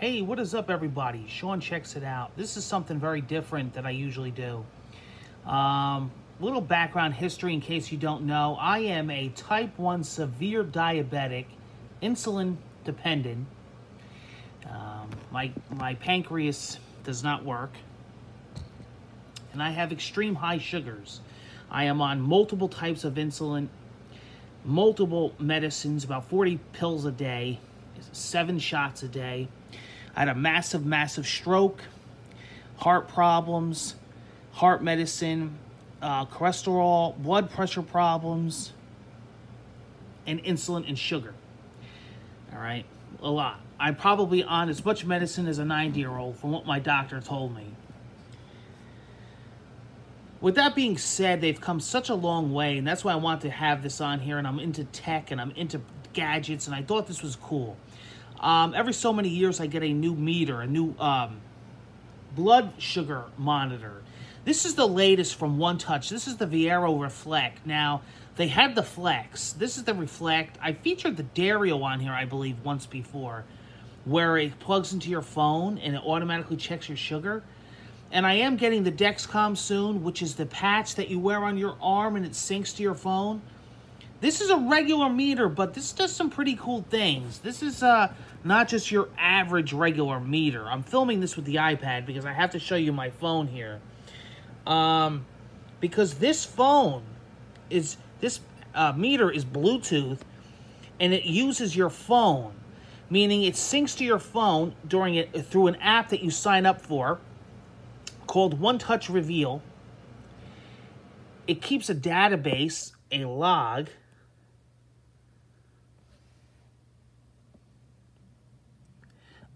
Hey, what is up, everybody? Sean checks it out. This is something very different than I usually do. Little background history in case you don't know. I am a type 1 severe diabetic, insulin dependent. My pancreas does not work, and I have extreme high sugars. I am on multiple types of insulin, multiple medicines, about 40 pills a day, 7 shots a day. I had a massive stroke, heart problems, heart medicine, cholesterol, blood pressure problems, and insulin and sugar. All right, a lot. I'm probably on as much medicine as a 90-year-old from what my doctor told me. With that being said, they've come such a long way, and that's why I want to have this on here, and I'm into tech, and I'm into gadgets, and I thought this was cool. Every so many years, I get a new meter, a new blood sugar monitor. This is the latest from One Touch. This is the Viero Reflect. Now, they had the Flex. This is the Reflect. I featured the Dario on here, I believe, once before, where it plugs into your phone and it automatically checks your sugar. And I am getting the Dexcom soon, which is the patch that you wear on your arm and it syncs to your phone. This is a regular meter, but this does some pretty cool things. This is not just your average regular meter. I'm filming this with the iPad because I have to show you my phone here. Because this meter is Bluetooth, and it uses your phone, meaning it syncs to your phone through an app that you sign up for called One Touch Reveal. It keeps a database, a log,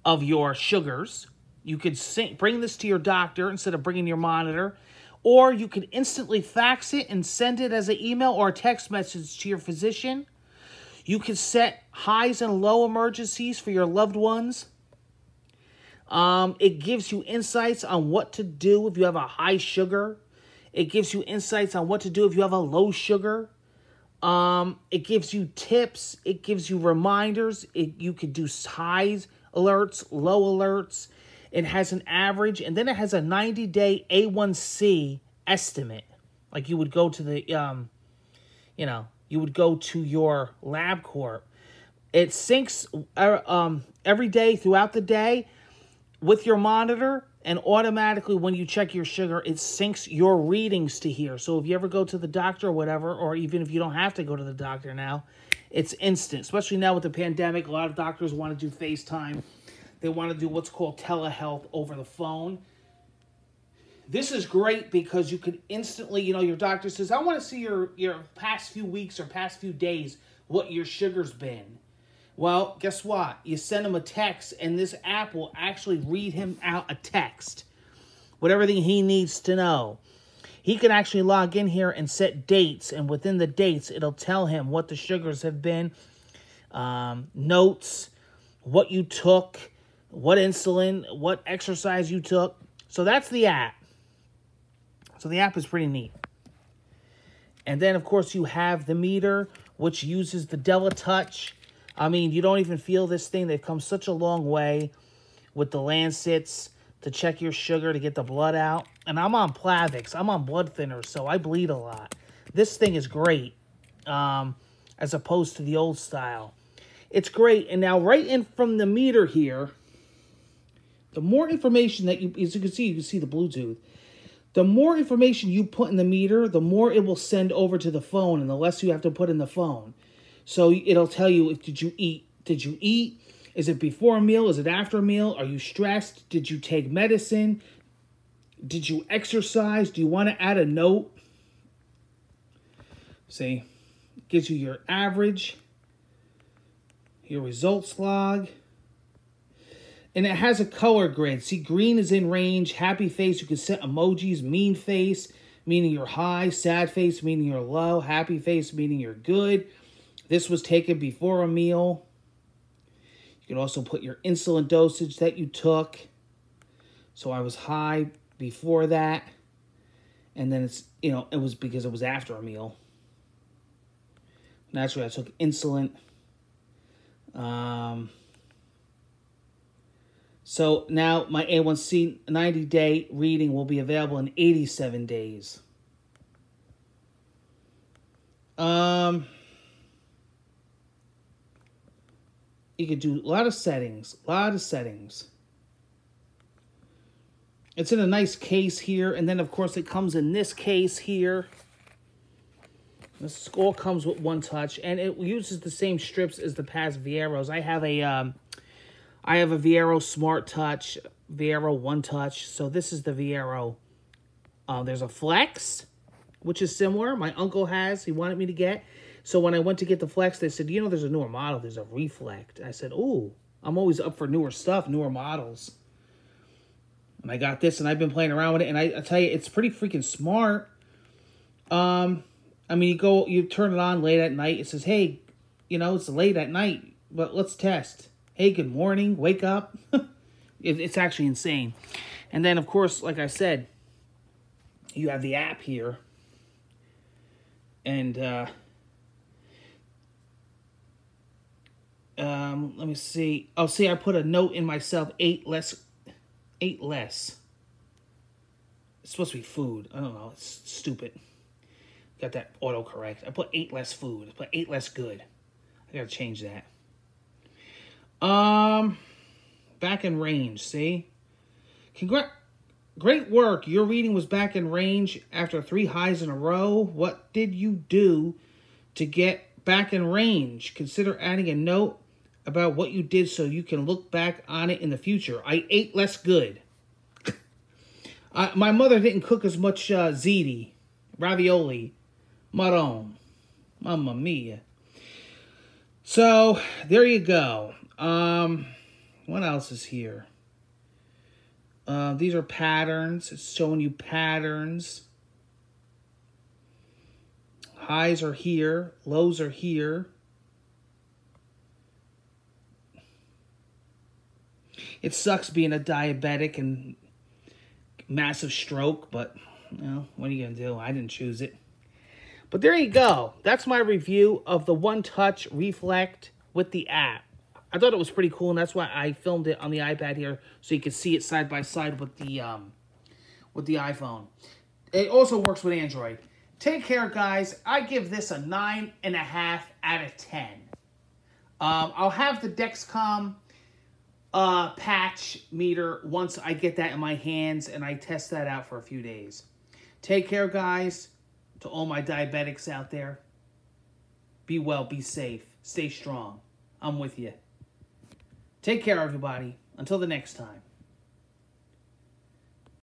of your sugars. You could bring this to your doctor instead of bringing your monitor, or you could instantly fax it and send it as an email or a text message to your physician. You could set highs and low emergencies for your loved ones. It gives you insights on what to do if you have a high sugar. It gives you insights on what to do if you have a low sugar. It gives you tips. It gives you reminders. You could do highs alerts, low alerts. It has an average, and then it has a 90-day A1C estimate. Like you would go to the, you would go to your LabCorp. It syncs every day throughout the day with your monitor, and automatically when you check your sugar, it syncs your readings to here. So if you ever go to the doctor or whatever, or even if you don't have to go to the doctor now, it's instant. Especially now with the pandemic, a lot of doctors want to do FaceTime. They want to do what's called telehealth over the phone. This is great because you could instantly, your doctor says, I want to see your past few weeks or past few days, what your sugar's been. Well, guess what? You send him a text, and this app will actually read him out a text with everything he needs to know. He can actually log in here and set dates, and within the dates, it'll tell him what the sugars have been, notes, what you took, what insulin, what exercise you took. So that's the app. So the app is pretty neat. And then, of course, you have the meter, which uses the DelaTouch. I mean, you don't even feel this thing. They've come such a long way with the Lancets to check your sugar, to get the blood out. And I'm on Plavix. I'm on blood thinners, so I bleed a lot. This thing is great, as opposed to the old style. It's great. And now right in from the meter here, the more information that as you can see the Bluetooth. The more information you put in the meter, the more it will send over to the phone, and the less you have to put in the phone. So it'll tell you, did you eat? Did you eat? Is it before a meal? Is it after a meal? Are you stressed? Did you take medicine? Did you exercise? Do you want to add a note? See, it gives you your average, your results log. And it has a color grid. See, green is in range. Happy face, you can set emojis. Mean face, meaning you're high. Sad face, meaning you're low. Happy face, meaning you're good. This was taken before a meal. You can also put your insulin dosage that you took. So I was high before that. And then it was because it was after a meal. Naturally, I took insulin. So now my A1C 90-day reading will be available in 87 days. You could do a lot of settings. It's in a nice case here. And then, of course, it comes in this case here. This all comes with One Touch. And it uses the same strips as the past Vieros. I have a Viero Smart Touch, Viero One Touch. So this is the Viero. There's a Flex, which is similar. My uncle has. He wanted me to get. So when I went to get the Flex, they said, you know, there's a newer model. There's a Reflect. I said, ooh, I'm always up for newer stuff, newer models. And I got this, and I've been playing around with it. And I tell you, it's pretty freaking smart. I mean, you turn it on late at night. It says, hey, you know, it's late at night, but let's test. Hey, good morning. Wake up. It's actually insane. And then, of course, like I said, you have the app here. And let me see. Oh, see, I put a note in myself, 8 less. It's supposed to be food. I don't know. It's stupid. Got that autocorrect. I put 8 less food. I put 8 less good. I gotta change that. Back in range, see? Great work. Your reading was back in range after 3 highs in a row. What did you do to get back in range? Consider adding a note about what you did so you can look back on it in the future. I ate less good. My mother didn't cook as much ziti, ravioli, marron. Mamma mia. So, there you go. What else is here? These are patterns. It's showing you patterns. Highs are here. Lows are here. It sucks being a diabetic and massive stroke, but, you know, what are you going to do? I didn't choose it. But there you go. That's my review of the One Touch Reflect with the app. I thought it was pretty cool, and that's why I filmed it on the iPad here, so you can see it side by side with the iPhone. It also works with Android. Take care, guys. I give this a 9.5 out of 10. I'll have the Dexcom patch meter once I get that in my hands and I test that out for a few days. Take care, guys. To all my diabetics out there, be well, be safe, stay strong. I'm with you. Take care, everybody. Until the next time.